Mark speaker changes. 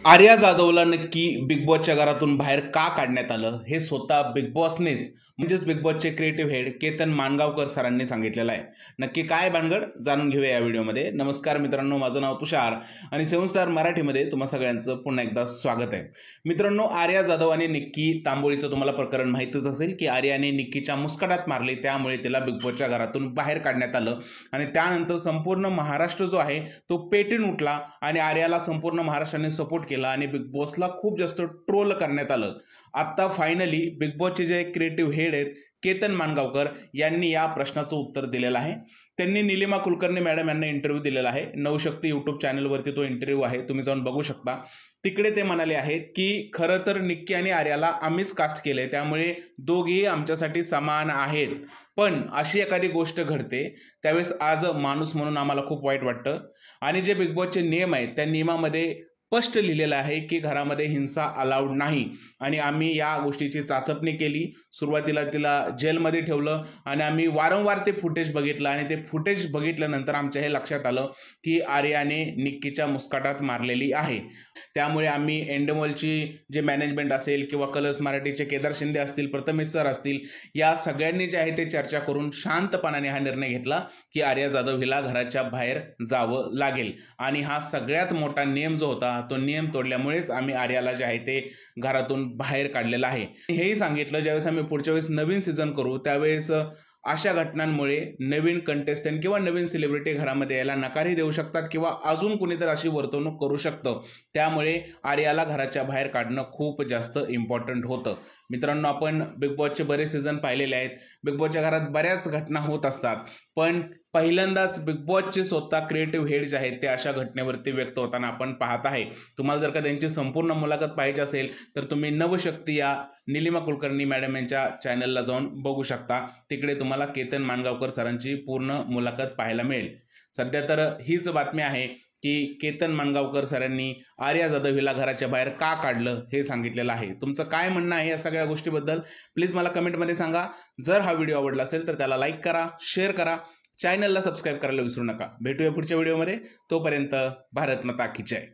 Speaker 1: आर्या जाधवला नक्की बिग बॉसच्या घरातून बाहेर का काढण्यात आलं हे स्वतः बिग बॉसनेच म्हणजेच बिग बॉसचे क्रिएटिव्ह हेड केतन मानगावकर सरांनी सांगितलेलं आहे। नक्की काय भानगड जाणून घेऊया या व्हिडिओमध्ये। नमस्कार मित्रांनो, माझं नाव तुषार आणि 7 स्टार मराठीमध्ये तुम्हा सगळ्यांचं पुन्हा एकदा स्वागत आहे। मित्रांनो, आर्या जाधव आणि निक्की तांबोळीचं तुम्हाला प्रकरण माहितीच असेल की आर्याने निक्कीच्या मुस्कटात मारली, त्यामुळे तिला बिग बॉसच्या घरातून बाहेर काढण्यात आलं आणि त्यानंतर संपूर्ण महाराष्ट्र जो आहे तो पेटून उठला आणि आर्याला संपूर्ण महाराष्ट्राने सपोर्ट केला आणि बिग बॉसला खूप जास्त ट्रोल करण्यात आलं। आता फायनली बिग बॉसचे जे क्रिएटिव्ह हेड आहेत केतन मानगावकर यांनी या प्रश्नाचं उत्तर दिलेलं आहे। त्यांनी निलिमा कुलकर्णी मॅडम यांना इंटरव्ह्यू दिलेला आहे। नवशक्ती यूट्यूब चॅनलवरती तो इंटरव्ह्यू आहे, तुम्ही जाऊन बघू शकता। तिकडे ते म्हणाले आहेत की खरं तर निक्की आणि आर्याला आम्हीच कास्ट केले, त्यामुळे दोघेही आमच्यासाठी समान आहेत, पण अशी एखादी गोष्ट घडते त्यावेळेस आज माणूस म्हणून आम्हाला खूप वाईट वाटतं आणि जे बिग बॉसचे नियम आहेत त्या नियमामध्ये स्पष्ट लिहिलेलं आहे की घरामध्ये हिंसा अलाउड नाही आणि आम्ही या गोष्टीची चाचपणी केली। सुरुवातीला तिला जेलमध्ये ठेवलं आणि आम्ही वारंवार ते फुटेज बघितलं आणि ते फुटेज बघितल्यानंतर आमच्या हे लक्षात आलं की आर्याने निक्कीच्या मुस्काटात मारलेली आहे। त्यामुळे आम्ही एंडमॉलची जे मॅनेजमेंट असेल किंवा कलर्स मराठीचे केदार शिंदे असतील, प्रथमेश सर असतील, या सगळ्यांनी जे आहे ते चर्चा करून शांतपणाने हा निर्णय घेतला की आर्या जाधव हिला घराच्या बाहेर जावं लागेल आणि हा सगळ्यात मोठा नियम जो होता तो नियम तोडल्यामुळेच आम्ही आर्याला जे आहे ते घरातून बाहेर काढलेलं आहे। हेही सांगितलं ज्यावेळेस आम्ही पुढच्या वेळेस नवीन सीझन करू त्यावेळेस अशा घटनांमुळे नवीन कंटेस्टंट किंवा नवीन सेलिब्रिटी घरामध्ये यायला नकारही देऊ शकतात किंवा अजून कोणीतरी अशी वर्तवणूक करू शकतं, त्यामुळे आर्याला घराच्या बाहेर काढणं खूप जास्त इम्पॉर्टंट होतं। मित्रांनो, आपण बिग बॉसचे बरेच सीझन पाहिलेले आहेत, बिग बॉसच्या घरात बऱ्याच घटना होत असतात, पण पहिल्यांदाच बिग बॉसचे स्वतः क्रिएटिव्ह हेड जे आहेत ते अशा घटनेवरती व्यक्त होताना आपण पाहत आहे। तुम्हाला जर का त्यांची संपूर्ण मुलाखत पाहिजे असेल तर तुम्ही नवशक्ती या निलिमा कुलकर्णी मॅडम यांच्या चॅनलला जाऊन बघू शकता। तिकडे तुम्हाला केतन मानगावकर सरांची पूर्ण मुलाखत पाहायला मिळेल। सध्या तर हीच बातमी आहे की केतन मानगावकर सरांनी आर्या जाधव हिला घराच्या बाहेर का काढलं हे सांगितलेलं आहे। तुमचं काय म्हणणं आहे या सगळ्या गोष्टीबद्दल प्लीज मला कमेंटमध्ये सांगा। जर हा व्हिडिओ आवडला असेल तर त्याला लाईक करा, शेअर करा, चॅनलला सबस्क्राईब करायला विसरू नका। भेटूया पुढच्या व्हिडिओमध्ये, तोपर्यंत भारत माता की जय।